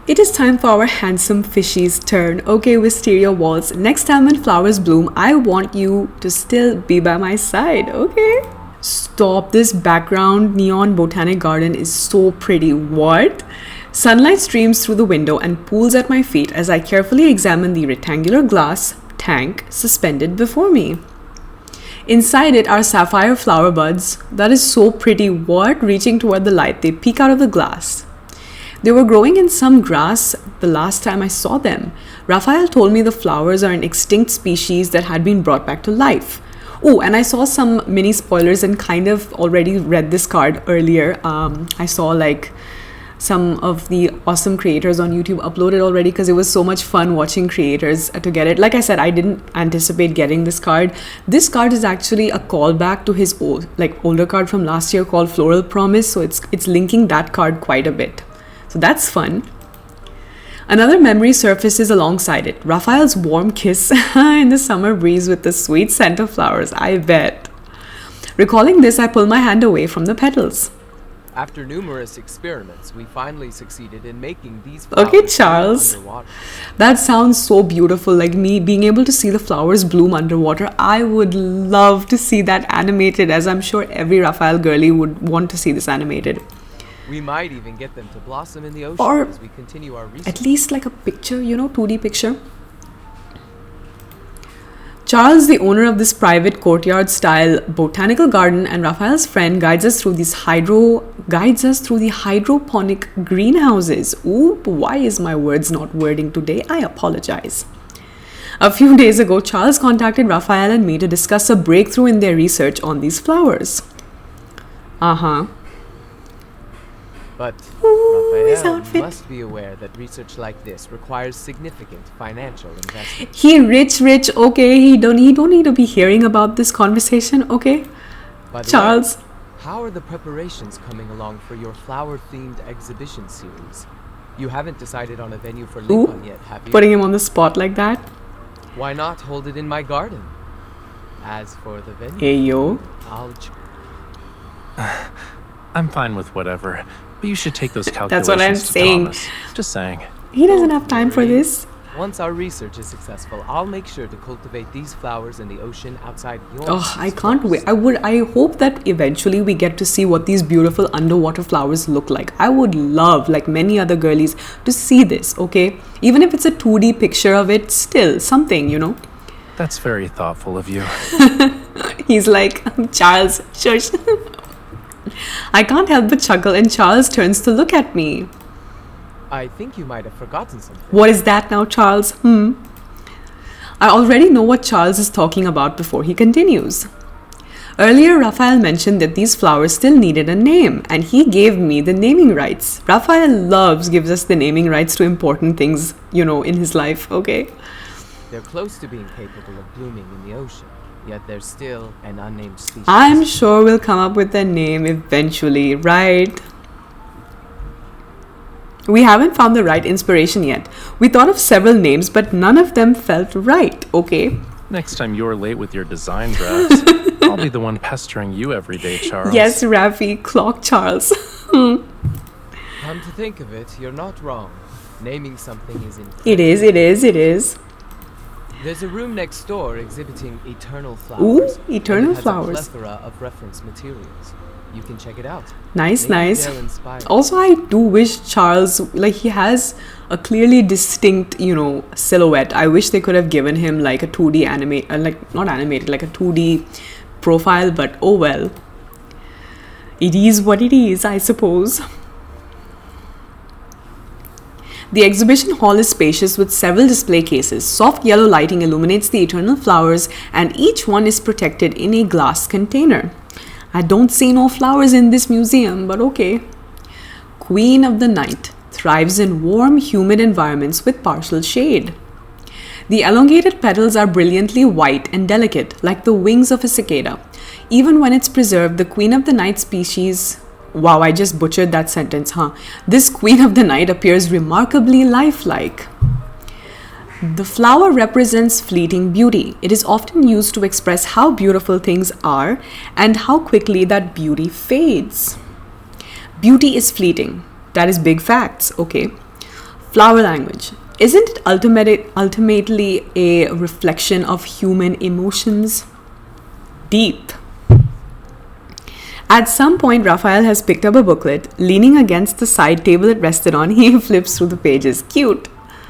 It is time for our handsome Fishie's turn. Okay, Wisteria Waltz. Next time when flowers bloom, I want you to still be by my side, okay? Stop, this background neon botanic garden is so pretty. What? Sunlight streams through the window and pools at my feet as I carefully examine the rectangular glass tank suspended before me. Inside it are sapphire flower buds. That is so pretty. What? Reaching toward the light, they peek out of the glass. They were growing in some grass the last time I saw them. Rafayel told me the flowers are an extinct species that had been brought back to life. Oh, and I saw some mini spoilers and kind of already read this card earlier. I saw like some of the awesome creators on YouTube uploaded already because it was so much fun watching creators to get it. Like I said, I didn't anticipate getting this card. This card is actually a callback to his older card from last year called Floral Promise. So it's linking that card quite a bit. So that's fun. Another memory surfaces alongside it. Raphael's warm kiss in the summer breeze with the sweet scent of flowers, I bet. Recalling this, I pull my hand away from the petals. After numerous experiments, we finally succeeded in making these flowers Okay, Charles. underwater. That sounds so beautiful. Like me being able to see the flowers bloom underwater. I would love to see that animated, as I'm sure every Raphael girly would want to see this animated. We might even get them to blossom in the ocean Or as we continue our research. At least like a picture, 2D picture. Charles, the owner of this private courtyard-style botanical garden, and Raphael's friend guides us through the hydroponic greenhouses. Oop, why is my words not wording today? I apologize. A few days ago, Charles contacted Raphael and me to discuss a breakthrough in their research on these flowers. But his Raphael outfit. must be aware that research like this requires significant financial investment. He rich, okay? He don't need to be hearing about this conversation, okay? By the Charles. way, how are the preparations coming along for your flower-themed exhibition series? You haven't decided on a venue for Lincoln yet, have you? Putting him on the spot like that. Why not hold it in my garden? As for the venue, Hey, yo. I'm fine with whatever, but you should take those calculations That's what I'm to saying. Thomas. Just saying. He doesn't have time for this. Once our research is successful, I'll make sure to cultivate these flowers in the ocean outside your Oh, I house can't first. wait. I hope that eventually we get to see what these beautiful underwater flowers look like. I would love, like many other girlies, to see this, okay? Even if it's a 2D picture of it, still something. That's very thoughtful of you. He's like, Charles, shush. I can't help but chuckle, and Charles turns to look at me. I think you might have forgotten something. What is that now, Charles? I already know what Charles is talking about before he continues. Earlier, Raphael mentioned that these flowers still needed a name, and he gave me the naming rights. Raphael gives us the naming rights to important things, in his life, okay? They're close to being capable of blooming in the ocean, yet they're still an unnamed species. I'm sure we'll come up with a name eventually, right? We haven't found the right inspiration yet. We thought of several names, but none of them felt right, okay? Next time you're late with your design drafts, I'll be the one pestering you every day, Charles. Yes, Rafi, clock Charles. Come to think of it, you're not wrong. Naming something is important. It is. There's a room next door exhibiting eternal flowers. Ooh, eternal and it flowers. has a plethora of reference materials. You can check it out. Nice. Maybe they'll inspire you. Also, I do wish Charles, he has a clearly distinct, silhouette. I wish they could have given him like a 2D not animated, like a 2D profile, but oh well. It is what it is, I suppose. The exhibition hall is spacious with several display cases. Soft yellow lighting illuminates the eternal flowers, and each one is protected in a glass container. I don't see no flowers in this museum, but okay. Queen of the Night thrives in warm, humid environments with partial shade. The elongated petals are brilliantly white and delicate, like the wings of a cicada. Even when it's preserved, the Queen of the Night species... Wow, I just butchered that sentence, huh? This Queen of the Night appears remarkably lifelike. The flower represents fleeting beauty. It is often used to express how beautiful things are and how quickly that beauty fades. Beauty is fleeting. That is big facts, okay? Flower language. Isn't it ultimately a reflection of human emotions? Deep. At some point, Raphael has picked up a booklet. Leaning against the side table it rested on, he flips through the pages. Cute.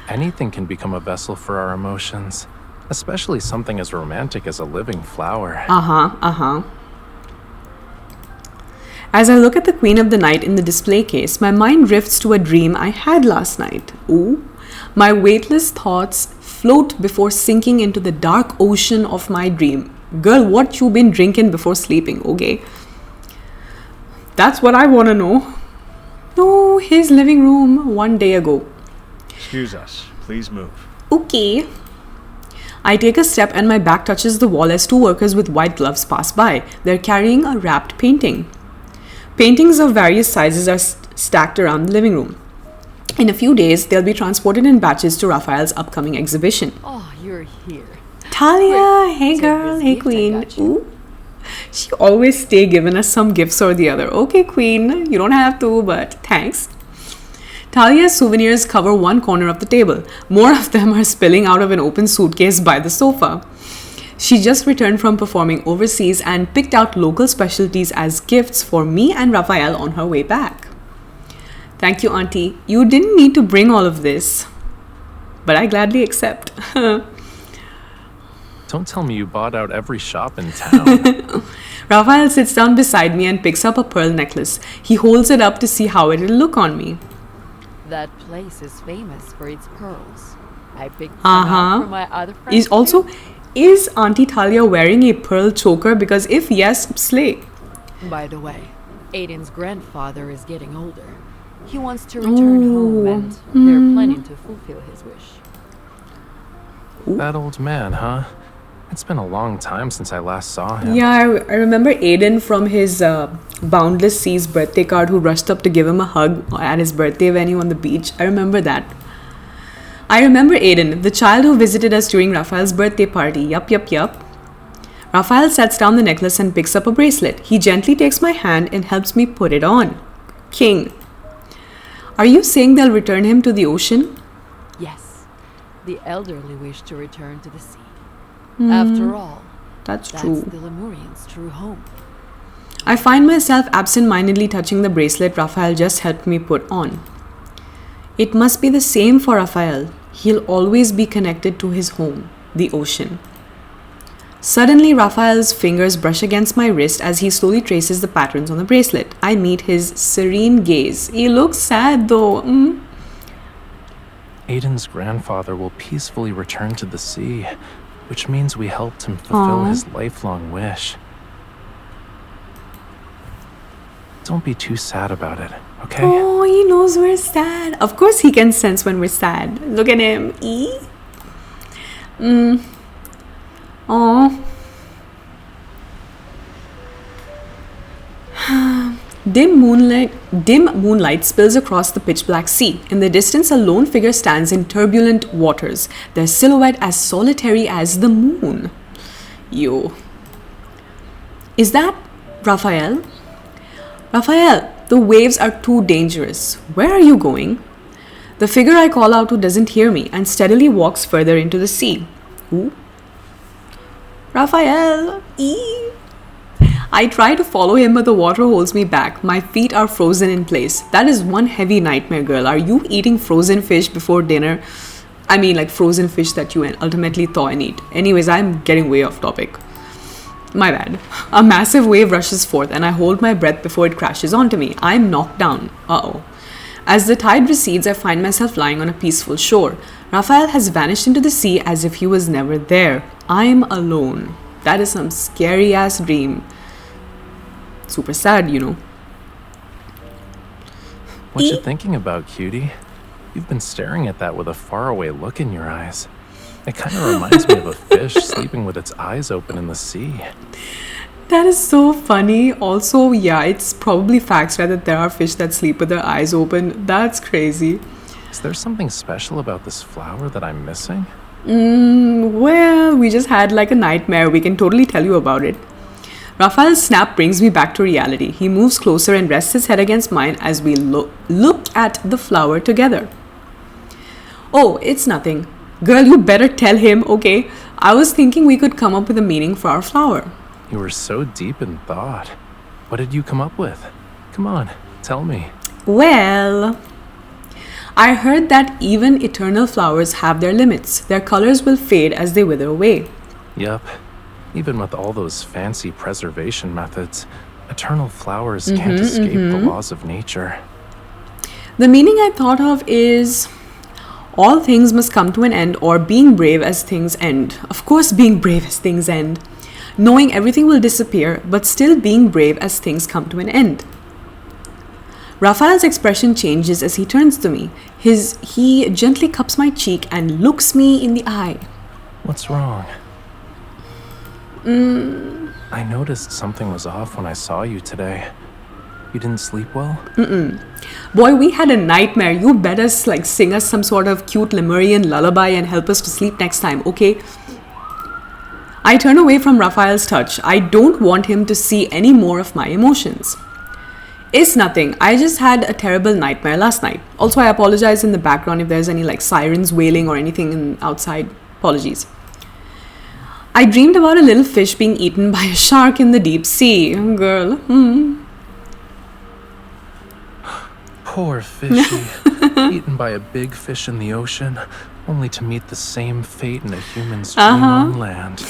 Anything can become a vessel for our emotions, especially something as romantic as a living flower. As I look at the Queen of the Night in the display case, my mind drifts to a dream I had last night. Ooh. My weightless thoughts float before sinking into the dark ocean of my dream. Girl, what you been drinking before sleeping, okay? That's what I want to know. No, his living room 1 day ago. Excuse us. Please move. Okay. I take a step and my back touches the wall as two workers with white gloves pass by. They're carrying a wrapped painting. Paintings of various sizes are stacked around the living room. In a few days, they'll be transported in batches to Raphael's upcoming exhibition. Oh, you're here. Talia, Quick, hey take girl, this hey gift I queen. got you. Ooh. She always stay giving us some gifts or the other. Okay, queen, you don't have to, but thanks. Talia's souvenirs cover one corner of the table. More of them are spilling out of an open suitcase by the sofa. She just returned from performing overseas and picked out local specialties as gifts for me and Raphael on her way back. Thank you, Auntie. You didn't need to bring all of this, but I gladly accept. Don't tell me you bought out every shop in town. Raphael sits down beside me and picks up a pearl necklace. He holds it up to see how it'll look on me. That place is famous for its pearls. I picked some out for my other friends. Is Auntie Talia wearing a pearl choker? Because if yes, slay. By the way, Aiden's grandfather is getting older. He wants to return home and they're planning to fulfill his wish. That old man, huh? It's been a long time since I last saw him. Yeah, I remember Aiden from his Boundless Seas birthday card who rushed up to give him a hug at his birthday venue on the beach. I remember that. I remember Aiden, the child who visited us during Raphael's birthday party. Yup. Raphael sets down the necklace and picks up a bracelet. He gently takes my hand and helps me put it on. King. Are you saying they'll return him to the ocean? Yes, the elderly wish to return to the sea. After all, That's that's true. the Lemurians' true home. I find myself absent-mindedly touching the bracelet Raphael just helped me put on. It must be the same for Raphael. He'll always be connected to his home, the ocean. Suddenly, Raphael's fingers brush against my wrist as he slowly traces the patterns on the bracelet. I meet his serene gaze. He looks sad though. Aiden's grandfather will peacefully return to the sea, which means we helped him fulfill his lifelong wish. Don't be too sad about it, okay? Oh, he knows we're sad. Of course he can sense when we're sad. Look at him. Oh. Dim moonlight spills across the pitch black sea. In the distance, a lone figure stands in turbulent waters, their silhouette as solitary as the moon. Yo. Is that Raphael? Raphael, the waves are too dangerous. Where are you going? The figure I call out to doesn't hear me and steadily walks further into the sea. Who? Raphael! I try to follow him, but the water holds me back. My feet are frozen in place. That is one heavy nightmare, girl. Are you eating frozen fish before dinner? I mean, like frozen fish that you ultimately thaw and eat. Anyways, I'm getting way off topic. My bad. A massive wave rushes forth and I hold my breath before it crashes onto me. I'm knocked down. Uh-oh. As the tide recedes, I find myself lying on a peaceful shore. Raphael has vanished into the sea as if he was never there. I'm alone. That is some scary ass dream. Super sad, you know. What you thinking about, cutie? You've been staring at that with a faraway look in your eyes. It kind of reminds me of a fish sleeping with its eyes open in the sea. That is so funny. Also, yeah, it's probably facts, right, that there are fish that sleep with their eyes open. That's crazy. Is there something special about this flower that I'm missing? Well, we just had like a nightmare. We can totally tell you about it. Raphael's snap brings me back to reality. He moves closer and rests his head against mine as we look at the flower together. Oh, it's nothing. Girl, you better tell him, okay? I was thinking we could come up with a meaning for our flower. You were so deep in thought. What did you come up with? Come on, tell me. Well, I heard that even eternal flowers have their limits. Their colors will fade as they wither away. Yup. Even with all those fancy preservation methods, eternal flowers can't escape the laws of nature. The meaning I thought of is all things must come to an end, or being brave as things end. Of course, being brave as things end. Knowing everything will disappear, but still being brave as things come to an end. Raphael's expression changes as he turns to me. He gently cups my cheek and looks me in the eye. What's wrong? I noticed something was off when I saw you today. You didn't sleep well? Boy, we had a nightmare. You better sing us some sort of cute Lemurian lullaby and help us to sleep next time, okay? I turn away from Raphael's touch. I don't want him to see any more of my emotions. It's nothing. I just had a terrible nightmare last night. Also, I apologize in the background if there's any sirens wailing or anything outside. Apologies. I dreamed about a little fish being eaten by a shark in the deep sea. Girl. Poor fishy. Eaten by a big fish in the ocean, only to meet the same fate in a human's dream on land.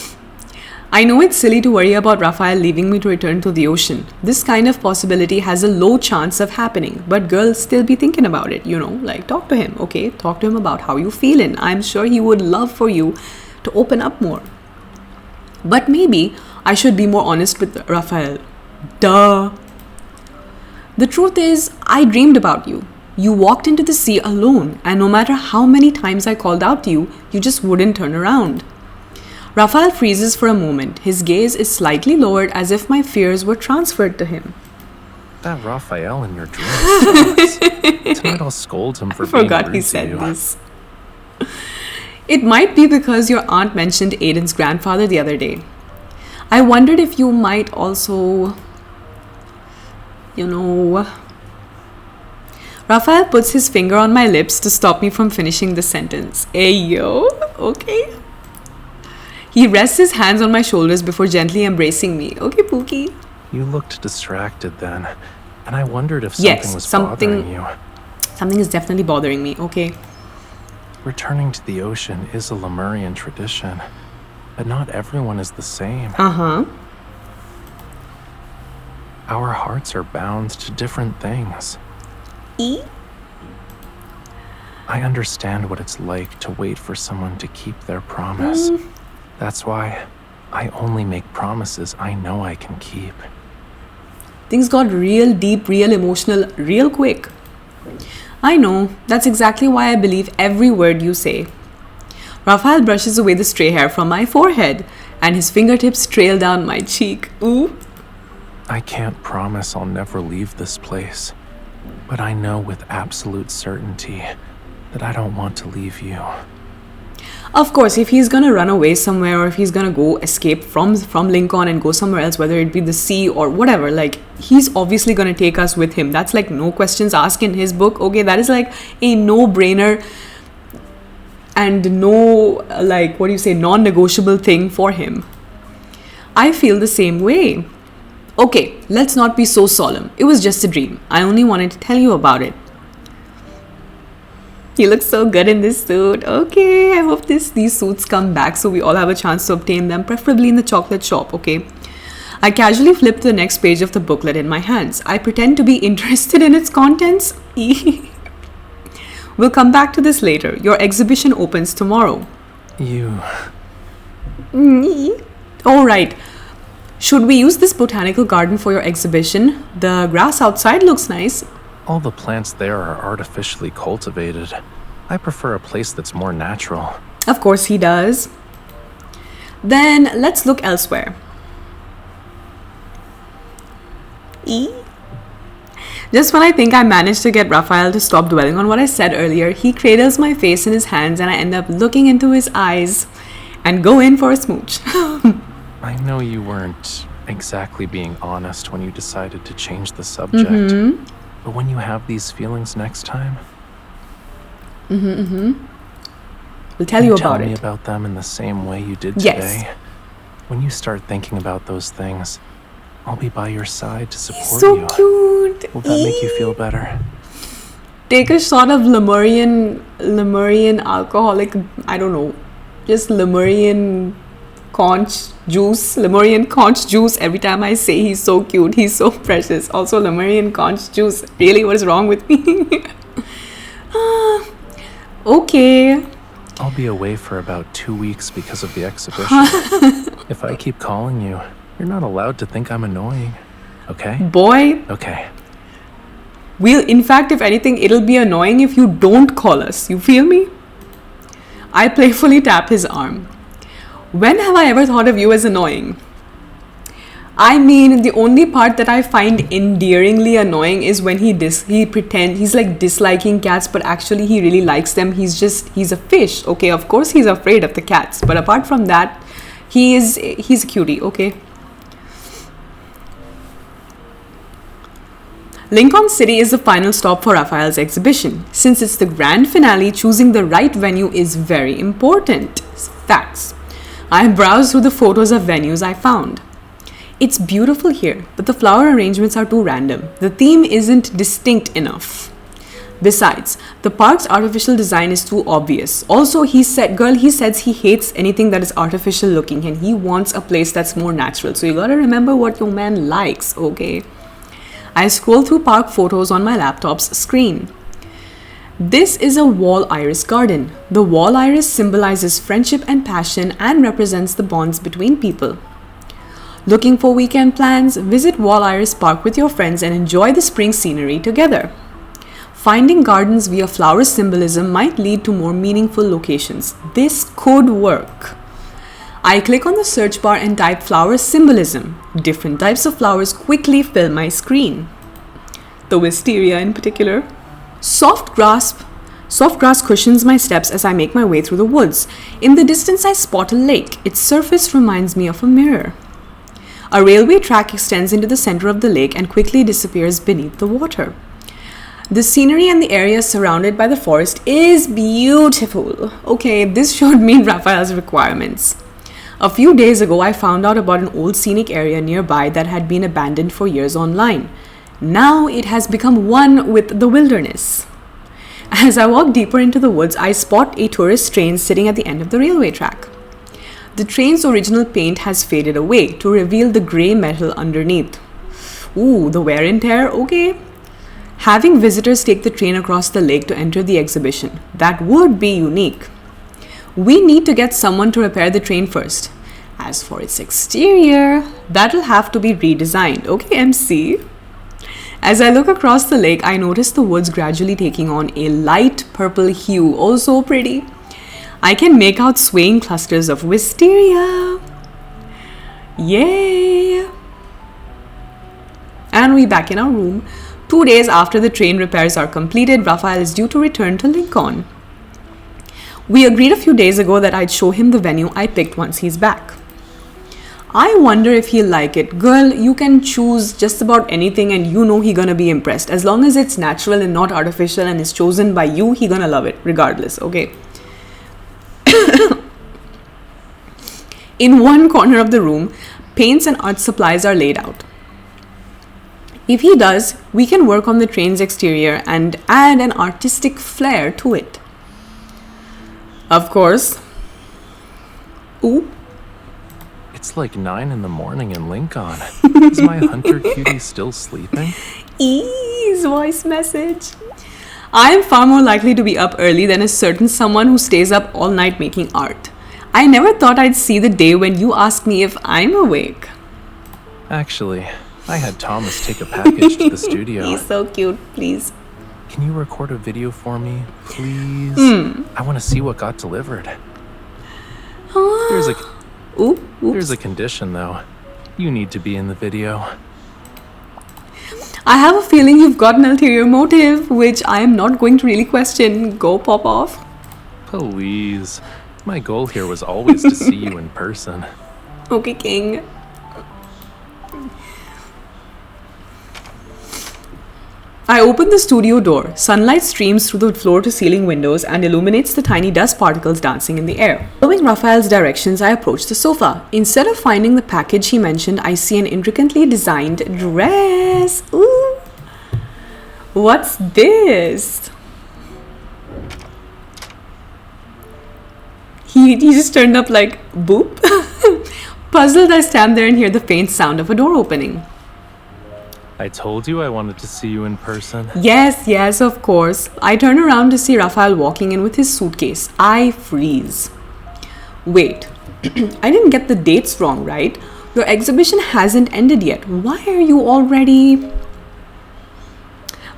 I know it's silly to worry about Raphael leaving me to return to the ocean. This kind of possibility has a low chance of happening, but girls still be thinking about it, talk to him, okay? Talk to him about how you feeling. I'm sure he would love for you to open up more. But maybe I should be more honest with Raphael. Duh. The truth is, I dreamed about you. You walked into the sea alone, and no matter how many times I called out to you, you just wouldn't turn around. Raphael freezes for a moment. His gaze is slightly lowered as if my fears were transferred to him. That Raphael in your dream sucks. Tonight I'll scold him for I being forgot rude he to said you. this. It might be because your aunt mentioned Aiden's grandfather the other day. I wondered if you might also, Raphael puts his finger on my lips to stop me from finishing the sentence. Ayo, okay. He rests his hands on my shoulders before gently embracing me. Okay, Pookie. You looked distracted then, and I wondered if something was bothering you. Something is definitely bothering me, okay. Returning to the ocean is a Lemurian tradition, but not everyone is the same. Our hearts are bound to different things. I understand what it's like to wait for someone to keep their promise. That's why I only make promises I know I can keep. Things got real deep, real emotional, real quick. I know, that's exactly why I believe every word you say. Raphael brushes away the stray hair from my forehead, and his fingertips trail down my cheek. Ooh. I can't promise I'll never leave this place, but I know with absolute certainty that I don't want to leave you. Of course, if he's gonna run away somewhere, or if he's gonna go escape from Lincoln and go somewhere else, whether it be the sea or whatever, he's obviously gonna take us with him. That's no questions asked in his book. Okay, that is a no-brainer and no, non-negotiable thing for him. I feel the same way. Okay, let's not be so solemn. It was just a dream. I only wanted to tell you about it. He looks so good in this suit. Okay, I hope these suits come back so we all have a chance to obtain them, preferably in the chocolate shop, okay? I casually flip to the next page of the booklet in my hands. I pretend to be interested in its contents. We'll come back to this later. Your exhibition opens tomorrow. You... Alright. Should we use this botanical garden for your exhibition? The grass outside looks nice. All the plants there are artificially cultivated. I prefer a place that's more natural. Of course he does. Then let's look elsewhere. Just when I think I managed to get Raphael to stop dwelling on what I said earlier, he cradles my face in his hands and I end up looking into his eyes and go in for a smooch. I know you weren't exactly being honest when you decided to change the subject. But when you have these feelings next time... We'll tell you Tell about me it. about them in the same way you did Yes. today. When you start thinking about those things, I'll be by your side to support So you. cute. Will that make you feel better? Take a shot of Lemurian alcoholic, I don't know, just Lemurian conch juice every time I say he's so cute, he's so precious. Also Lemurian conch juice, really, what is wrong with me? Okay. I'll be away for about 2 weeks because of the exhibition. If I keep calling you, you're not allowed to think I'm annoying. Okay? Boy, Okay. in fact, if anything, it'll be annoying if you don't call us. You feel me? I playfully tap his arm. When have I ever thought of you as annoying? I mean, the only part that I find endearingly annoying is when he pretend he's like disliking cats, but actually he really likes them. He's a fish. Okay, of course he's afraid of the cats, but apart from that, he's a cutie. Okay. Lincoln City is the final stop for Rafayel's exhibition. Since it's the grand finale, choosing the right venue is very important. Facts. I browsed through the photos of venues I found. It's beautiful here, but the flower arrangements are too random. The theme isn't distinct enough. Besides, the park's artificial design is too obvious. Also, he says he hates anything that is artificial looking and he wants a place that's more natural. So you gotta remember what your man likes, okay? I scroll through park photos on my laptop's screen. This is a wall iris garden. The wall iris symbolizes friendship and passion and represents the bonds between people. Looking for weekend plans? Visit Wall Iris Park with your friends and enjoy the spring scenery together. Finding gardens via flower symbolism might lead to more meaningful locations. This could work. I click on the search bar and type flower symbolism. Different types of flowers quickly fill my screen. The wisteria in particular. Soft grass cushions my steps as I make my way through the woods. In the distance I spot a lake. Its surface reminds me of a mirror. A railway track extends into the center of the lake and quickly disappears beneath the water. The scenery and the area surrounded by the forest is beautiful. Okay, this should meet Rafayel's requirements. A few days ago, I found out about an old scenic area nearby that had been abandoned for years online. Now it has become one with the wilderness. As I walk deeper into the woods, I spot a tourist train sitting at the end of the railway track. The train's original paint has faded away to reveal the grey metal underneath. Ooh, the wear and tear, okay. Having visitors take the train across the lake to enter the exhibition, that would be unique. We need to get someone to repair the train first. As for its exterior, that'll have to be redesigned. Okay, MC. As I look across the lake, I notice the woods gradually taking on a light purple hue. Oh, so pretty. I can make out swaying clusters of wisteria. Yay! And we're back in our room. 2 days after the train repairs are completed, Rafayel is due to return to Lincoln. We agreed a few days ago that I'd show him the venue I picked once he's back. I wonder if he'll like it. Girl, you can choose just about anything and you know he's gonna be impressed. As long as it's natural and not artificial and is chosen by you, he's gonna love it regardless, okay? In one corner of the room, paints and art supplies are laid out. If he does, we can work on the train's exterior and add an artistic flair to it. Of course. Ooh. It's like 9 in the morning in Lincoln. Is my hunter cutie still sleeping? Ease voice message. I am far more likely to be up early than a certain someone who stays up all night making art. I never thought I'd see the day when you ask me if I'm awake. Actually, I had Thomas take a package to the studio. He's so cute, please. Can you record a video for me, please? I want to see what got delivered. There's a condition, though. You need to be in the video. I have a feeling you've got an ulterior motive, which I am not going to really question. Go pop off. Please. My goal here was always to see you in person. Okay, King. I open the studio door. Sunlight streams through the floor-to-ceiling windows and illuminates the tiny dust particles dancing in the air. Following Raphael's directions, I approach the sofa. Instead of finding the package he mentioned, I see an intricately designed dress. Ooh! What's this? He just turned up like, boop. Puzzled, I stand there and hear the faint sound of a door opening. I told you I wanted to see you in person. Yes, of course. I turn around to see Raphael walking in with his suitcase. I freeze. Wait, I didn't get the dates wrong, right? Your exhibition hasn't ended yet. Why are you already...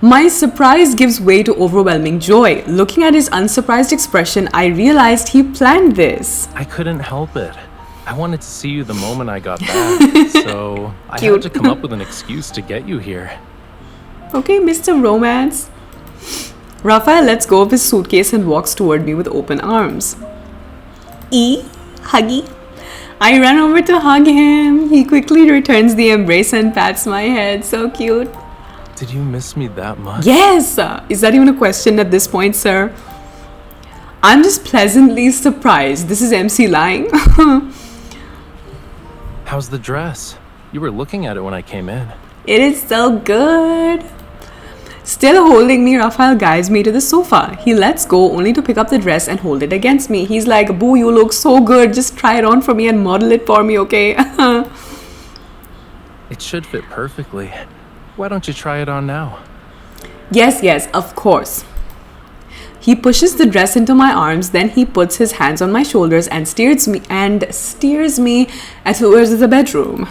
My surprise gives way to overwhelming joy. Looking at his unsurprised expression, I realized he planned this. I couldn't help it. I wanted to see you the moment I got back, so I had to come up with an excuse to get you here. Okay, Mr. Romance. Raphael lets go of his suitcase and walks toward me with open arms. Huggy. I run over to hug him. He quickly returns the embrace and pats my head. So cute. Did you miss me that much? Yes! Is that even a question at this point, sir? I'm just pleasantly surprised. This is MC lying. How's the dress? You were looking at it when I came in. It is so good. Still holding me, Raphael guides me to the sofa. He lets go only to pick up the dress and hold it against me. He's like, boo, you look so good. Just try it on for me and model it for me, okay? It should fit perfectly. Why don't you try it on now? Yes, of course. He pushes the dress into my arms, then he puts his hands on my shoulders and steers me towards the bedroom.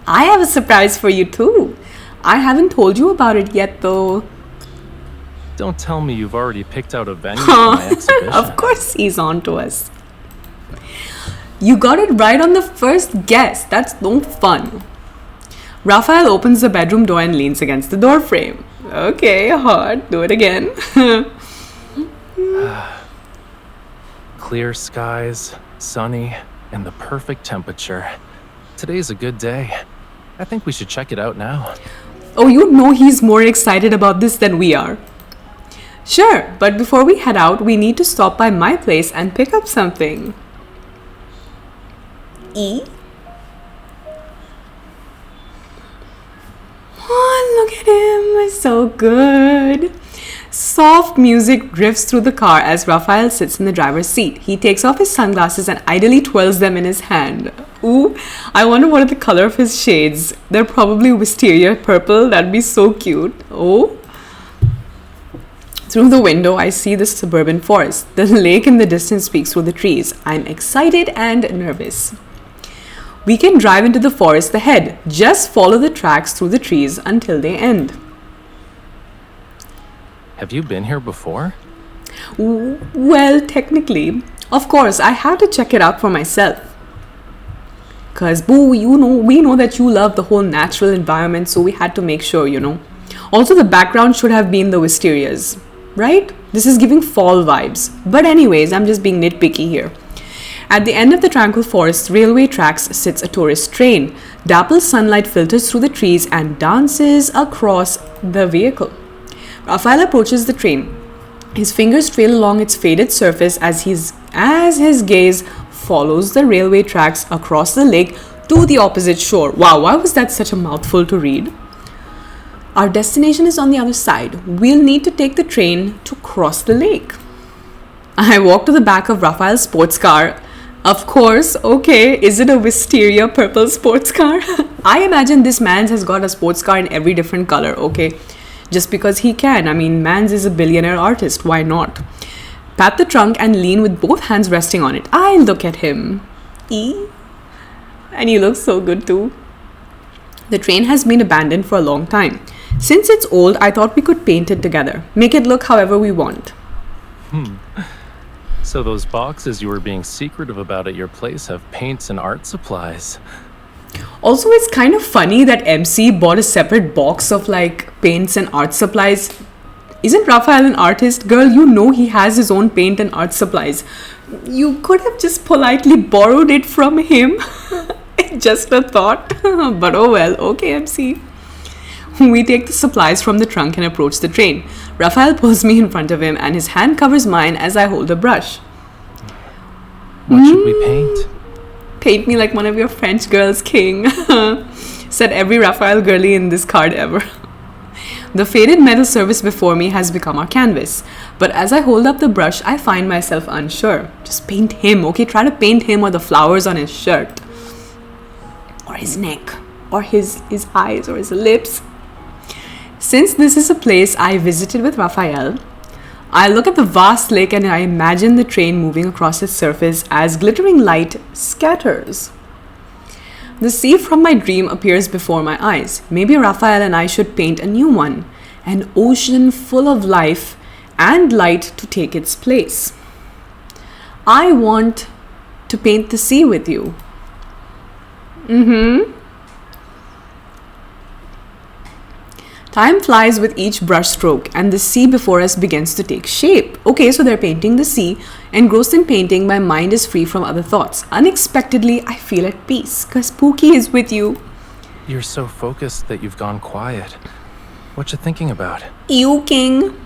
I have a surprise for you too. I haven't told you about it yet though. Don't tell me you've already picked out a venue for my exhibition. Of course he's on to us. You got it right on the first guess. That's no fun. Raphael opens the bedroom door and leans against the doorframe. Okay, hard. Do it again. Clear skies, sunny, and the perfect temperature. Today's a good day. I think we should check it out now. Oh, you know he's more excited about this than we are. Sure, but before we head out, we need to stop by my place and pick up something. Oh, look at him. It's so good. Soft music drifts through the car as Raphael sits in the driver's seat. He takes off his sunglasses and idly twirls them in his hand. Ooh, I wonder what are the color of his shades. They're probably wisteria purple. That'd be so cute. Oh. Through the window, I see the suburban forest. The lake in the distance peeks through the trees. I'm excited and nervous. We can drive into the forest ahead. Just follow the tracks through the trees until they end. Have you been here before? Well, technically. Of course, I have to check it out for myself. Cause boo, we know that you love the whole natural environment, so we had to make sure, Also, the background should have been the wisterias, right? This is giving fall vibes. But anyways, I'm just being nitpicky here. At the end of the tranquil forest railway tracks sits a tourist train. Dapple sunlight filters through the trees and dances across the vehicle. Raphael approaches the train. His fingers trail along its faded surface as his gaze follows the railway tracks across the lake to the opposite shore. Wow, why was that such a mouthful to read? Our destination is on the other side. We'll need to take the train to cross the lake. I walk to the back of Raphael's sports car. Of course, okay, is it a wisteria purple sports car? I imagine this man's has got a sports car in every different color, okay? Just because he can. I mean, man's is a billionaire artist, why not? Pat the trunk and lean with both hands resting on it. I look at him. And he looks so good too. The train has been abandoned for a long time. Since it's old, I thought we could paint it together. Make it look however we want. So those boxes you were being secretive about at your place have paints and art supplies. Also, it's kind of funny that MC bought a separate box of paints and art supplies. Isn't Raphael an artist? Girl, he has his own paint and art supplies. You could have just politely borrowed it from him. Just a thought. But oh well, okay, MC. We take the supplies from the trunk and approach the train. Raphael pulls me in front of him and his hand covers mine as I hold a brush. What should we paint? Paint me like one of your French girls, king. Said every Raphael girly in this card ever. The faded metal surface before me has become our canvas. But as I hold up the brush, I find myself unsure. Just paint him, okay? Try to paint him or the flowers on his shirt. Or his neck. Or his eyes or his lips. Since this is a place I visited with Raphael, I look at the vast lake and I imagine the train moving across its surface as glittering light scatters. The sea from my dream appears before my eyes. Maybe Raphael and I should paint a new one. An ocean full of life and light to take its place. I want to paint the sea with you. Time flies with each brushstroke and the sea before us begins to take shape. Okay, so they're painting the sea. Engrossed in painting, my mind is free from other thoughts. Unexpectedly, I feel at peace because Pookie is with you. You're so focused that you've gone quiet. What you thinking about? You, king.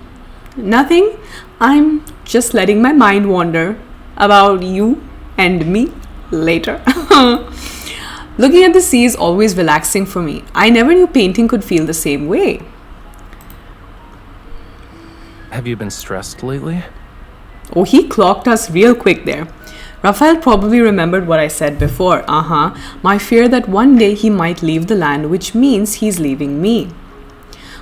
Nothing. I'm just letting my mind wander about you and me later. Looking at the sea is always relaxing for me. I never knew painting could feel the same way. Have you been stressed lately? Oh, he clocked us real quick there. Raphael probably remembered what I said before. My fear that one day he might leave the land, which means he's leaving me.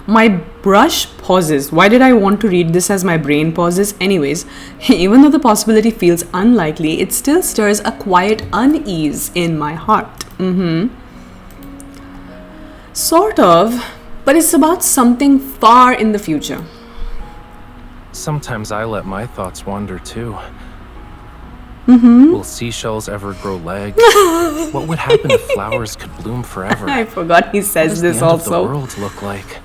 My brush pauses. Why did I want to read this as my brain pauses? Anyways, even though the possibility feels unlikely, it still stirs a quiet unease in my heart. Sort of, but it's about something far in the future. Sometimes I let my thoughts wander too. Will seashells ever grow legs? What would happen if flowers could bloom forever? I forgot he What says does this the end of the also. world look like?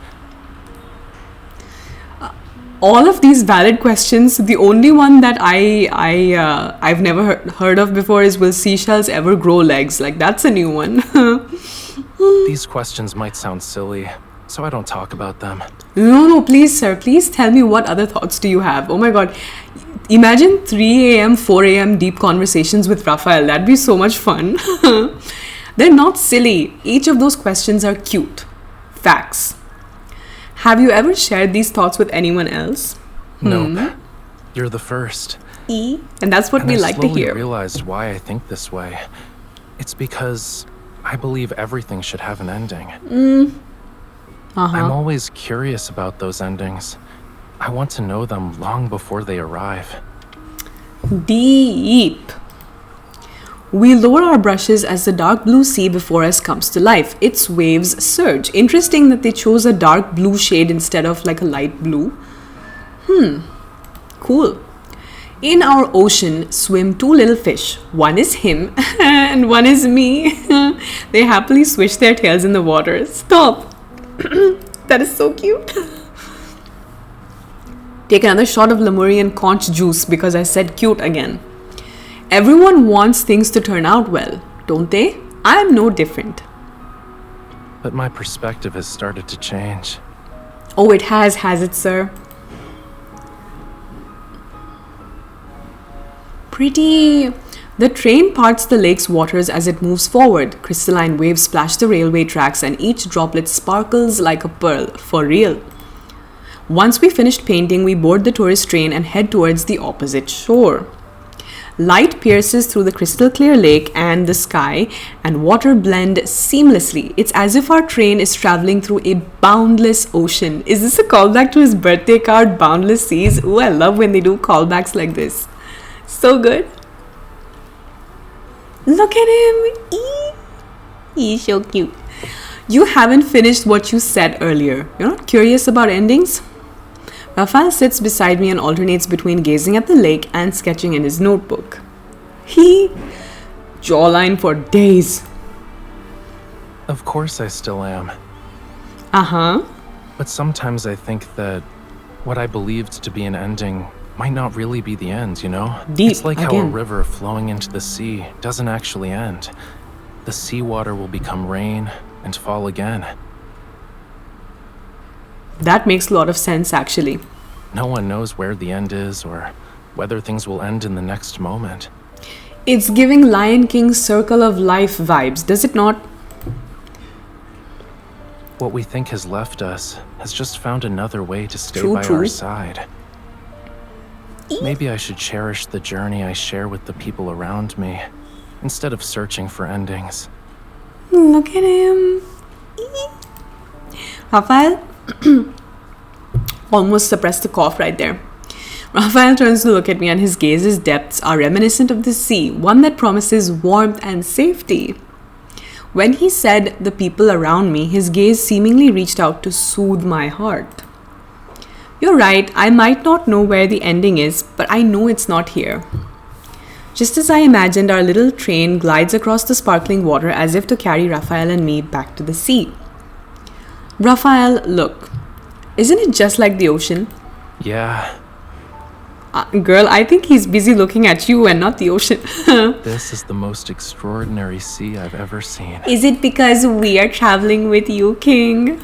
All of these valid questions. The only one that I've never heard of before is, will seashells ever grow legs? Like, that's a new one. These questions might sound silly, so I don't talk about them. No, please, sir. Please tell me, what other thoughts do you have? Oh my god. Imagine 3 a.m., 4 a.m. deep conversations with Raphael. That'd be so much fun. They're not silly. Each of those questions are cute. Facts. Have you ever shared these thoughts with anyone else? Nope. You're the first. And that's what we like to I slowly hear. realized why I think this way. It's because I believe everything should have an ending. I'm always curious about those endings. I want to know them long before they arrive. Deep. We lower our brushes as the dark blue sea before us comes to life. Its waves surge. Interesting that they chose a dark blue shade instead of like a light blue. Cool. In our ocean swim two little fish. One is him and one is me. They happily swish their tails in the water. Stop. That is so cute. Take another shot of Lemurian conch juice because I said cute again. Everyone wants things to turn out well, don't they? I'm no different. But my perspective has started to change. Oh, it has it, sir? Pretty. The train parts the lake's waters as it moves forward. Crystalline waves splash the railway tracks and each droplet sparkles like a pearl, for real. Once we finished painting, we board the tourist train and head towards the opposite shore. Light pierces through the crystal clear lake and the sky, and water blend seamlessly. It's as if our train is traveling through a boundless ocean. Is this a callback to his birthday card, Boundless Seas? Ooh, I love when they do callbacks like this. So good. Look at him. He's so cute. You haven't finished what you said earlier. You're not curious about endings? Raphael sits beside me and alternates between gazing at the lake and sketching in his notebook. He jawline for days. Of course I still am. But sometimes I think that what I believed to be an ending might not really be the end, you know? Deep, it's like how a again. river flowing into the sea doesn't actually end. The seawater will become rain and fall again. That makes a lot of sense, actually. No one knows where the end is or whether things will end in the next moment. It's giving Lion King's Circle of Life vibes, does it not? What we think has left us has just found another way to stay True, by true. our side. Maybe I should cherish the journey I share with the people around me, instead of searching for endings. Look at him. Raphael almost suppressed the cough right there. Raphael turns to look at me, and his gaze's depths are reminiscent of the sea, one that promises warmth and safety. When he said the people around me, his gaze seemingly reached out to soothe my heart. You're right, I might not know where the ending is, but I know it's not here. Just as I imagined, our little train glides across the sparkling water as if to carry Raphael and me back to the sea. Raphael, look. Isn't it just like the ocean? Yeah, Girl, I think he's busy looking at you and not the ocean. this is the most extraordinary sea I've ever seen. Is it because we are traveling with you, King?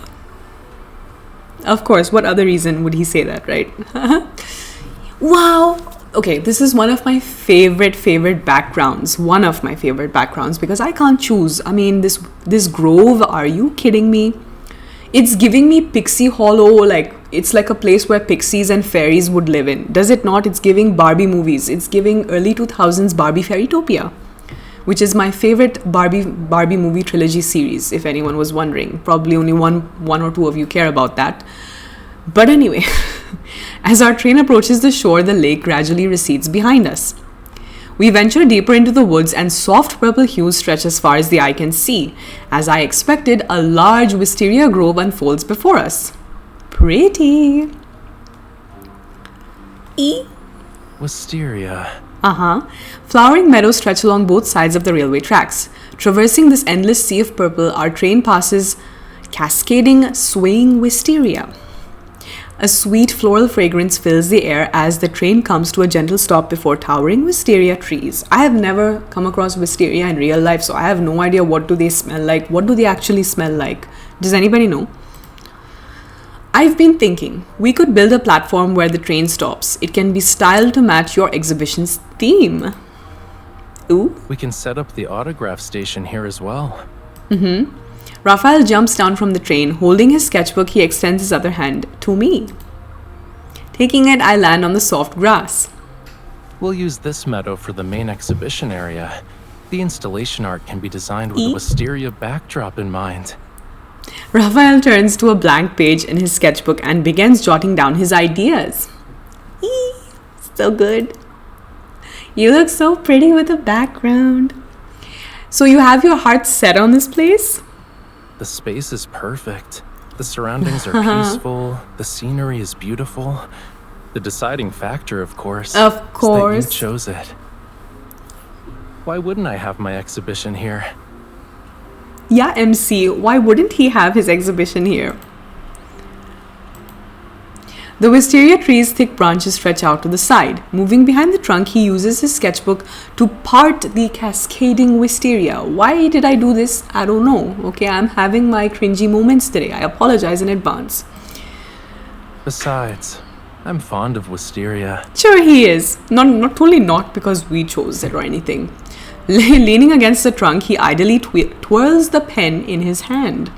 Of course, what other reason would he say that, right? Wow! Okay, this is one of my favorite backgrounds. One of my favorite backgrounds because I can't choose. I mean, this grove, are you kidding me? It's giving me Pixie Hollow, like it's like a place where pixies and fairies would live in. Does it not? It's giving Barbie movies. It's giving early 2000s Barbie Fairytopia, which is my favorite Barbie movie trilogy series, if anyone was wondering. Probably only one or two of you care about that. But anyway, as our train approaches the shore, the lake gradually recedes behind us. We venture deeper into the woods, and soft purple hues stretch as far as the eye can see. As I expected, a large wisteria grove unfolds before us. Pretty. Wisteria. Flowering meadows stretch along both sides of the railway tracks. Traversing this endless sea of purple, our train passes cascading, swaying wisteria. A sweet floral fragrance fills the air as the train comes to a gentle stop before towering wisteria trees. I have never come across wisteria in real life, so I have no idea what do they smell like. What do they actually smell like? Does anybody know? I've been thinking, we could build a platform where the train stops. It can be styled to match your exhibition's theme. Ooh. We can set up the autograph station here as well. Raphael jumps down from the train. Holding his sketchbook, he extends his other hand to me. Taking it, I land on the soft grass. We'll use this meadow for the main exhibition area. The installation art can be designed with a wisteria backdrop in mind. Raphael turns to a blank page in his sketchbook and begins jotting down his ideas. So good. You look so pretty with a background. So you have your heart set on this place? The space is perfect. The surroundings are peaceful. The scenery is beautiful. The deciding factor, of course, is that you chose it. Why wouldn't I have my exhibition here? Yeah, MC, why wouldn't he have his exhibition here? The wisteria tree's thick branches stretch out to the side. Moving behind the trunk, he uses his sketchbook to part the cascading wisteria. Why did I do this? I don't know. Okay, I'm having my cringy moments today. I apologize in advance. Besides, I'm fond of wisteria. Sure he is. Not totally not because we chose it or anything. Leaning against the trunk, he idly twirls the pen in his hand.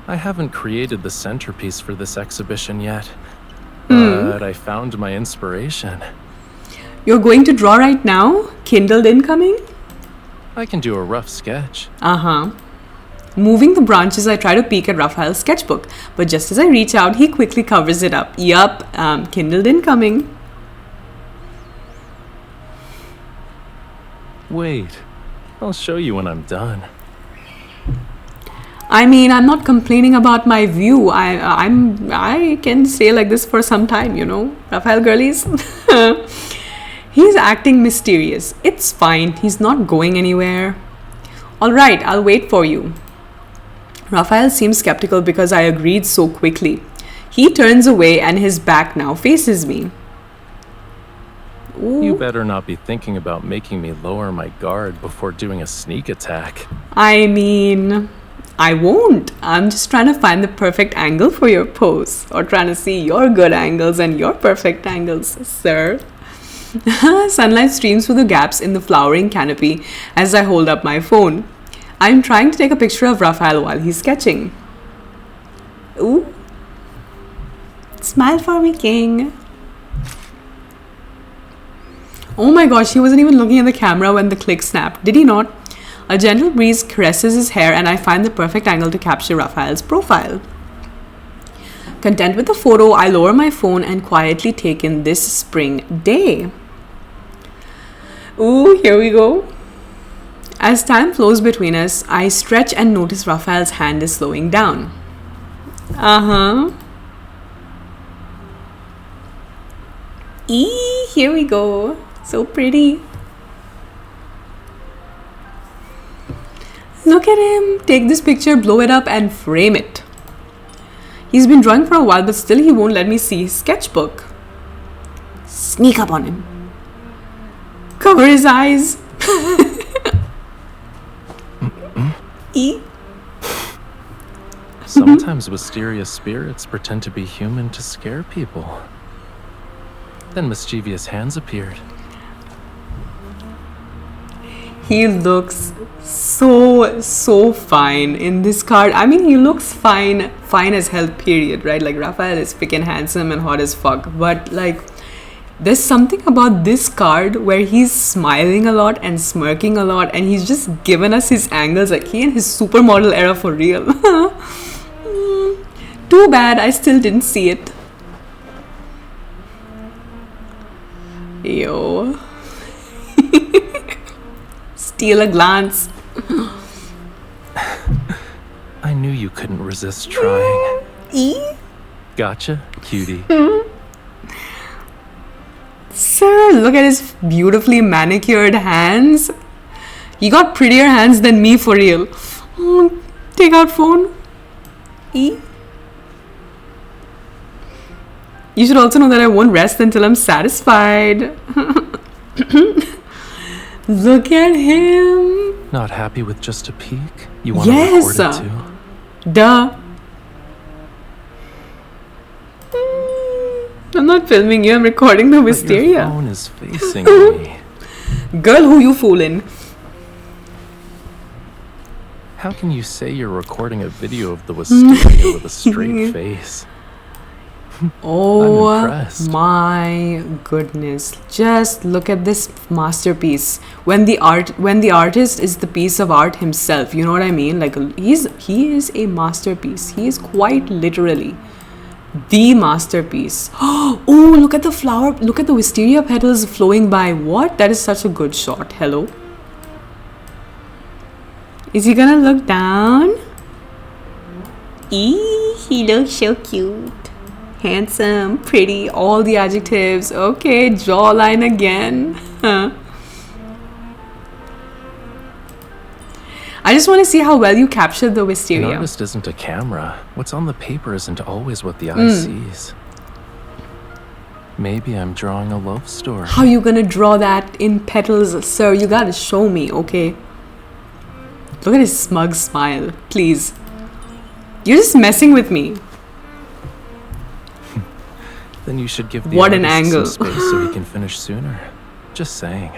I haven't created the centerpiece for this exhibition yet, but I found my inspiration. You're going to draw right now? Kindled incoming? I can do a rough sketch. Moving the branches, I try to peek at Raphael's sketchbook, but just as I reach out, he quickly covers it up. Yup, kindled incoming. Wait, I'll show you when I'm done. I mean, I'm not complaining about my view. I can stay like this for some time, you know. Raphael girlies. He's acting mysterious. It's fine. He's not going anywhere. All right, I'll wait for you. Raphael seems skeptical because I agreed so quickly. He turns away and his back now faces me. Ooh. You better not be thinking about making me lower my guard before doing a sneak attack. I mean, I won't. I'm just trying to find the perfect angle for your pose, or trying to see your good angles and your perfect angles, sir. Sunlight streams through the gaps in the flowering canopy as I hold up my phone. I'm trying to take a picture of Rafayel while he's sketching. Ooh. Smile for me, king. Oh my gosh, he wasn't even looking at the camera when the click snapped, did he not? A gentle breeze caresses his hair and I find the perfect angle to capture Rafayel's profile. Content with the photo, I lower my phone and quietly take in this spring day. Ooh, here we go. As time flows between us, I stretch and notice Rafayel's hand is slowing down. Here we go. So pretty. Look at him. Take this picture, blow it up and frame it. He's been drawing for a while, but still he won't let me see his sketchbook. Sneak up on him. Cover his eyes. Sometimes Wisteria spirits pretend to be human to scare people. Then mischievous hands appeared. He looks so fine in this card. I mean, he looks fine as hell, period, right? Like, Rafayel is freaking handsome and hot as fuck. But, like, there's something about this card where he's smiling a lot and smirking a lot, and he's just given us his angles. Like, he in his supermodel era for real. Too bad I still didn't see it. Yo. Steal a glance. I knew you couldn't resist trying. Gotcha, cutie. Sir, look at his beautifully manicured hands. He got prettier hands than me for real. Take out phone. You should also know that I won't rest until I'm satisfied. Look at him. Not happy with just a peek? You want Yes. to record it too? Duh. I'm not filming you, I'm recording the But your Wisteria. phone is facing me. Girl, who you fooling? How can you say you're recording a video of the Wisteria with a straight face? Oh impressed. my goodness. Just look at this masterpiece. When the artist is the piece of art himself, you know what I mean? Like, he is a masterpiece. He is quite literally the masterpiece. Oh, look at the flower. Look at the wisteria petals flowing by. What? That is such a good shot. Hello. Is he gonna look down? He looks so cute. Handsome, pretty, all the adjectives. Okay, jawline again. I just want to see how well you captured the An wisteria. artist isn't a camera. What's on the paper isn't always what the eye sees. Maybe I'm drawing a love story. How you gonna draw that in petals, sir? You gotta show me, okay? Look at his smug smile, please. You're just messing with me. Then you should give the What an artist angle. some space so he can finish sooner. Just saying.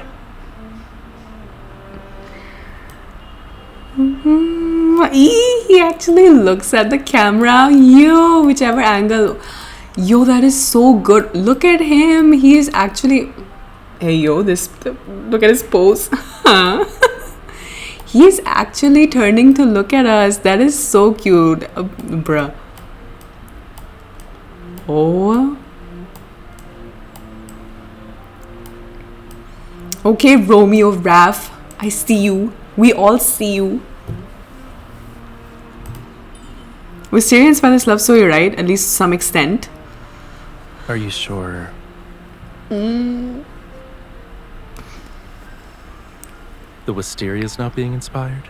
He actually looks at the camera. Yo, whichever angle. Yo, that is so good. Look at him. He is actually... Hey, yo, look at his pose. He is actually turning to look at us. That is so cute. Bruh. Oh. Okay, Romeo, Raph. I see you. We all see you. Wisteria inspired this love story, right? At least to some extent. Are you sure? The wisteria is not being inspired?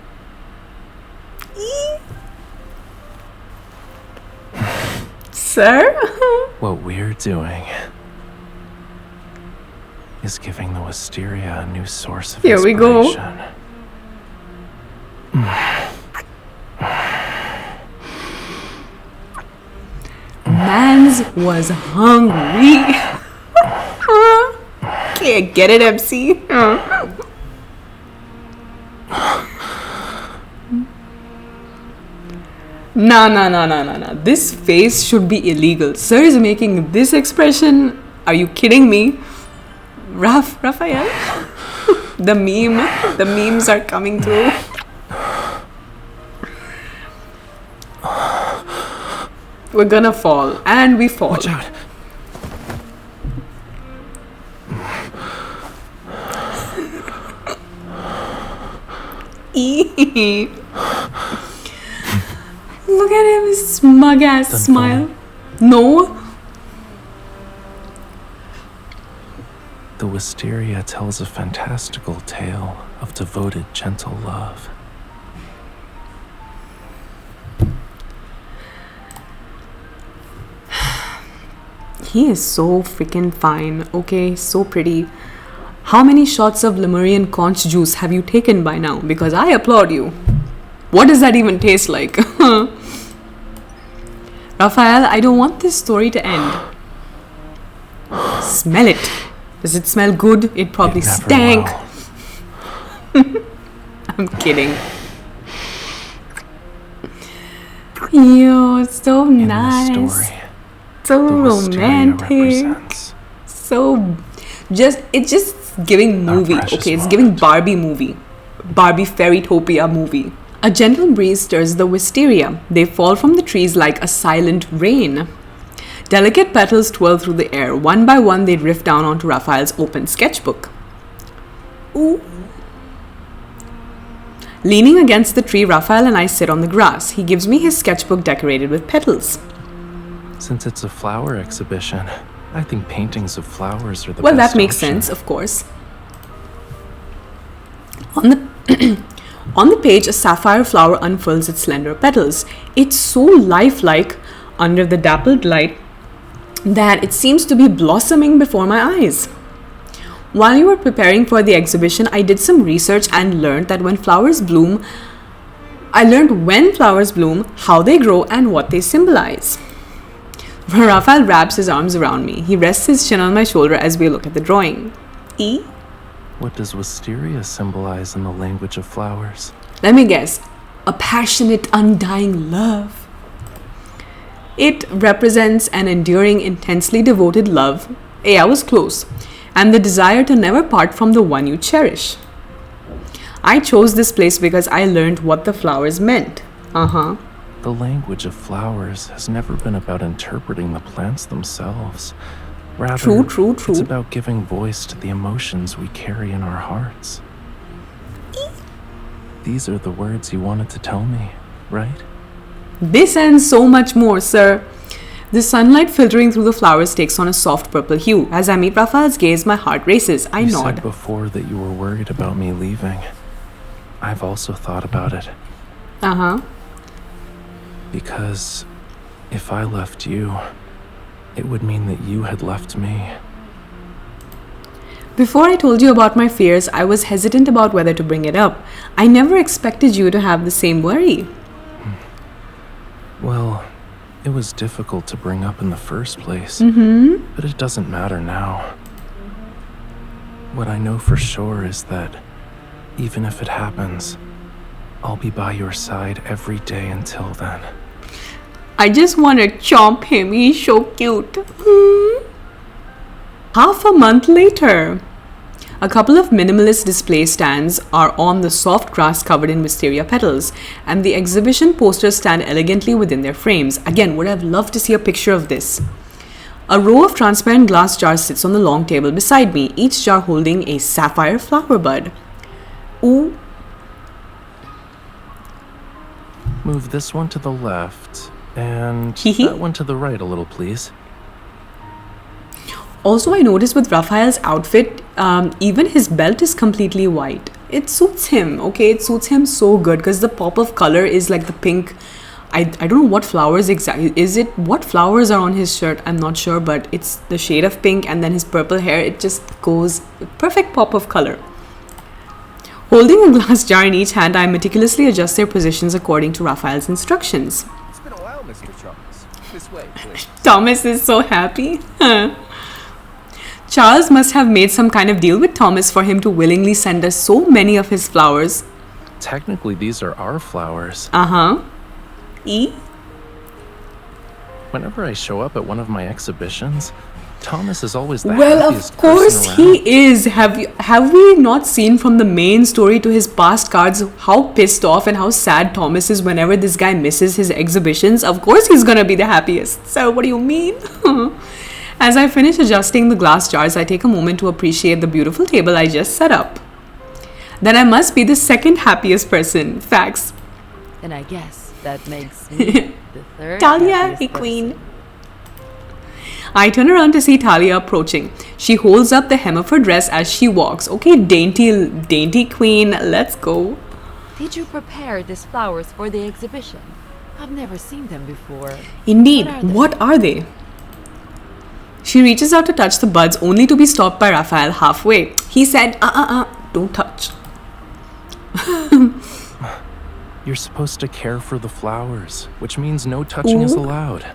Sir? What we're doing is giving the wisteria a new source of Here we go. inspiration. Charles was hungry. Okay, get it, MC? Nah. This face should be illegal. Sir is making this expression. Are you kidding me? Rafayel? The memes are coming through. We're gonna fall, and we fall. Watch out. Look at him, his smug ass smile. No. The Wisteria tells a fantastical tale of devoted, gentle love. He is so freaking fine, okay, so pretty. How many shots of Lemurian conch juice have you taken by now? Because I applaud you. What does that even taste like? Raphael, I don't want this story to end. Smell it. Does it smell good? It probably stank. I'm kidding. Yo, it's so nice. In this story, so the Wisteria romantic. represents So it's just giving movie. precious Okay, it's giving moment. Barbie movie. Barbie Fairytopia movie. A gentle breeze stirs the wisteria. They fall from the trees like a silent rain. Delicate petals twirl through the air. One by one, they drift down onto Raphael's open sketchbook. Ooh. Leaning against the tree, Raphael and I sit on the grass. He gives me his sketchbook decorated with petals. Since it's a flower exhibition, I think paintings of flowers are the Well, best that makes option. sense, of course. On the on the page, a sapphire flower unfurls its slender petals. It's so lifelike under the dappled light that it seems to be blossoming before my eyes. While you were preparing for the exhibition, I did some research and learned that when flowers bloom, how they grow, and what they symbolize. Raphael wraps his arms around me. He rests his chin on my shoulder as we look at the drawing. What does wisteria symbolize in the language of flowers? Let me guess. A passionate, undying love. It represents an enduring, intensely devoted love. Hey, I was close. And the desire to never part from the one you cherish. I chose this place because I learned what the flowers meant. The language of flowers has never been about interpreting the plants themselves. Rather, True. it's about giving voice to the emotions we carry in our hearts. These are the words you wanted to tell me, right? This and so much more, sir. The sunlight filtering through the flowers takes on a soft purple hue. As I meet Raphael's gaze, my heart races. I You nod. said before that you were worried about me leaving. I've also thought about it. Because if I left you, it would mean that you had left me. Before I told you about my fears, I was hesitant about whether to bring it up. I never expected you to have the same worry. Well, it was difficult to bring up in the first place. But it doesn't matter now. What I know for sure is that even if it happens, I'll be by your side every day until then. I just want to chomp him. He's so cute. Half a month later, a couple of minimalist display stands are on the soft grass covered in wisteria petals, and the exhibition posters stand elegantly within their frames. Again, would have loved to see a picture of this. A row of transparent glass jars sits on the long table beside me, each jar holding a sapphire flower bud. Ooh. Move this one to the left, and that one to the right a little, please. Also, I noticed with Raphael's outfit, even his belt is completely white. It suits him, okay? It suits him so good because the pop of color is like the pink. I don't know what flowers exactly. What flowers are on his shirt? I'm not sure, but it's the shade of pink, and then his purple hair. It just goes perfect pop of color. Holding a glass jar in each hand, I meticulously adjust their positions according to Raphael's instructions. It's been a while, Mr. Charles. This way, please. Thomas is so happy. Charles must have made some kind of deal with Thomas for him to willingly send us so many of his flowers. Technically, these are our flowers. E? Whenever I show up at one of my exhibitions, Thomas is always the Well, happiest of course person around. he is. Have we not seen from the main story to his past cards how pissed off and how sad Thomas is whenever this guy misses his exhibitions? Of course he's gonna be the happiest. So what do you mean? As I finish adjusting the glass jars, I take a moment to appreciate the beautiful table I just set up. Then I must be the second happiest person. Facts. And I guess that makes me the third Talia, happiest hey person. queen. I turn around to see Talia approaching. She holds up the hem of her dress as she walks. Okay, dainty queen, let's go. Did you prepare these flowers for the exhibition? I've never seen them before. Indeed, What are they? what are they? She reaches out to touch the buds only to be stopped by Rafayel halfway. He said, don't touch. You're supposed to care for the flowers, which means no touching is Ooh. allowed.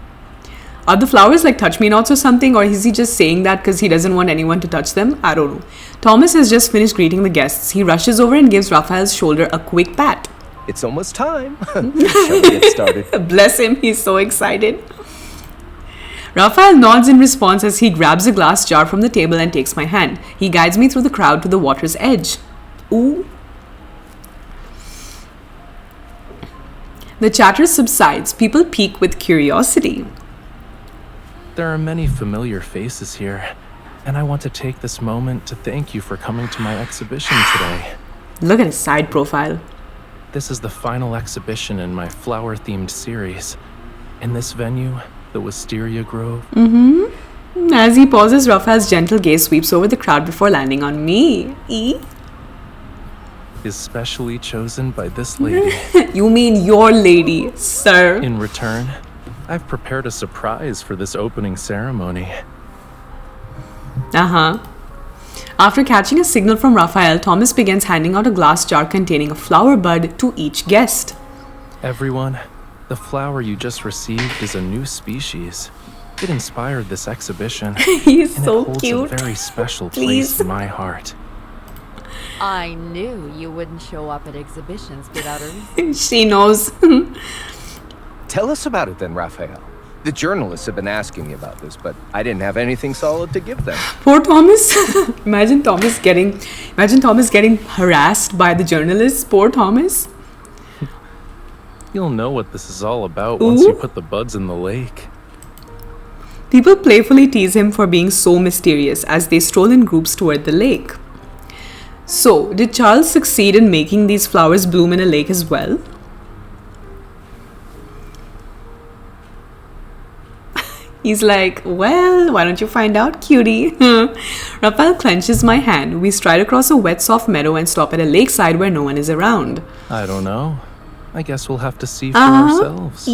Are the flowers like touch me nots or something, or is he just saying that because he doesn't want anyone to touch them? I don't know. Thomas has just finished greeting the guests. He rushes over and gives Raphael's shoulder a quick pat. It's almost time. Shall we get started? Bless him, he's so excited. Raphael nods in response as he grabs a glass jar from the table and takes my hand. He guides me through the crowd to the water's edge. Ooh. The chatter subsides. People peek with curiosity. There are many familiar faces here, and I want to take this moment to thank you for coming to my exhibition today. Look at his side profile. This is the final exhibition in my flower-themed series. In this venue, the Wisteria Grove, As he pauses, Raphael's gentle gaze sweeps over the crowd before landing on me. E? is specially chosen by this lady. You mean your lady, sir. In return, I've prepared a surprise for this opening ceremony. After catching a signal from Raphael, Thomas begins handing out a glass jar containing a flower bud to each guest. Everyone, the flower you just received is a new species. It inspired this exhibition. He's and so it holds cute. a very special Please. place in my heart. I knew you wouldn't show up at exhibitions without a reason. She knows. Tell us about it then, Raphael. The journalists have been asking me about this, but I didn't have anything solid to give them. Poor Thomas. Imagine Thomas getting harassed by the journalists. Poor Thomas. You'll know what this is all about once you Ooh. put the buds in the lake. People playfully tease him for being so mysterious as they stroll in groups toward the lake. So, did Charles succeed in making these flowers bloom in a lake as well? He's like, well, why don't you find out, cutie? Raphael clenches my hand. We stride across a wet, soft meadow and stop at a lakeside where no one is around. I don't know. I guess we'll have to see for ourselves.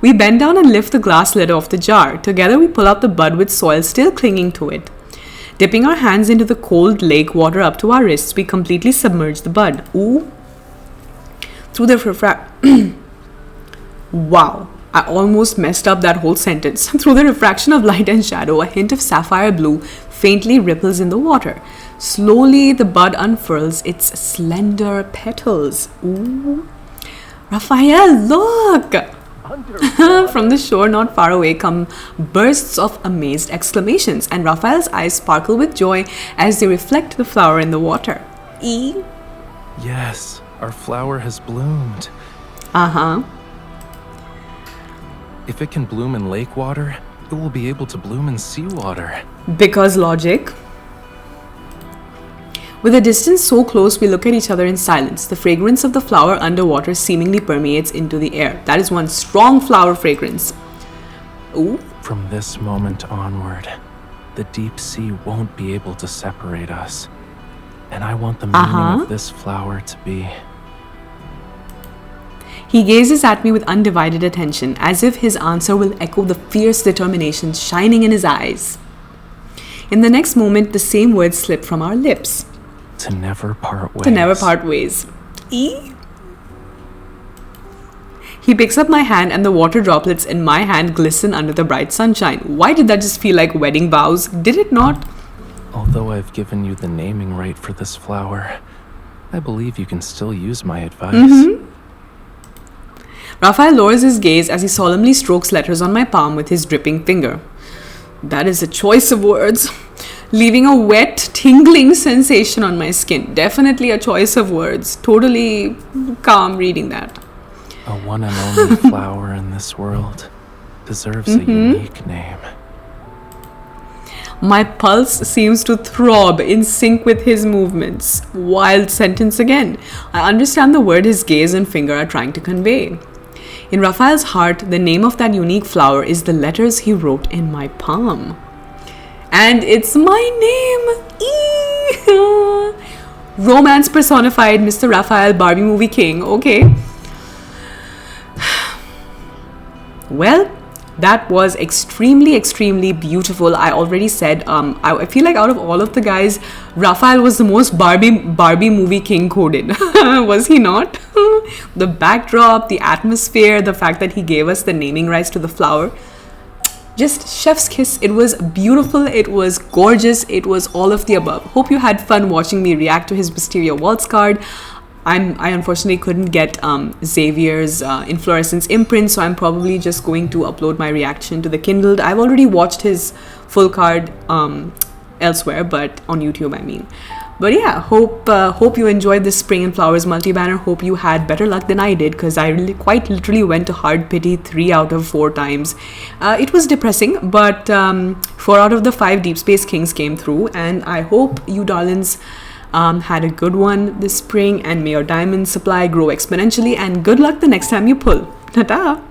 We bend down and lift the glass lid off the jar. Together we pull out the bud with soil still clinging to it. Dipping our hands into the cold lake water up to our wrists, we completely submerge the bud. Ooh. Through the Wow. I almost messed up that whole sentence. Through the refraction of light and shadow, a hint of sapphire blue faintly ripples in the water. Slowly, the bud unfurls its slender petals. Ooh. Raphael, look! From the shore not far away come bursts of amazed exclamations, and Raphael's eyes sparkle with joy as they reflect the flower in the water. Yes, our flower has bloomed. If it can bloom in lake water, it will be able to bloom in seawater. Because logic. With a distance so close, we look at each other in silence. The fragrance of the flower underwater seemingly permeates into the air. That is one strong flower fragrance. Ooh. From this moment onward, the deep sea won't be able to separate us. And I want the meaning of this flower to be... He gazes at me with undivided attention, as if his answer will echo the fierce determination shining in his eyes. In the next moment, the same words slip from our lips. To never part ways. To never part ways. He picks up my hand and the water droplets in my hand glisten under the bright sunshine. Why did that just feel like wedding vows? Did it not? Although I've given you the naming right for this flower, I believe you can still use my advice. Raphael lowers his gaze as he solemnly strokes letters on my palm with his dripping finger. That is a choice of words, leaving a wet, tingling sensation on my skin. Definitely a choice of words. Totally calm reading that. A one and only flower in this world deserves a unique name. My pulse seems to throb in sync with his movements. Wild sentence again. I understand the word his gaze and finger are trying to convey. In Raphael's heart, the name of that unique flower is the letters he wrote in my palm. And it's my name! Eee! Romance personified, Mr. Raphael, Barbie movie king. Okay. Well, that was extremely beautiful. I already said, I feel like out of all of the guys, Raphael was the most Barbie movie king coded. Was he not? The backdrop, the atmosphere, the fact that he gave us the naming rights to the flower. Just chef's kiss. It was beautiful. It was gorgeous. It was all of the above. Hope you had fun watching me react to his Wisteria Waltz card. I unfortunately couldn't get Xavier's Inflorescence imprint, so I'm probably just going to upload my reaction to the Kindled. I've already watched his full card elsewhere, but on YouTube, I mean. But yeah, hope you enjoyed this Spring and Flowers multi-banner. Hope you had better luck than I did, because I really quite literally went to hard pity 3 out of 4 times. It was depressing, but 4 out of the 5 Deep Space Kings came through, and I hope you darlings had a good one this spring, and may your diamond supply grow exponentially, and good luck the next time you pull. Ta-ta!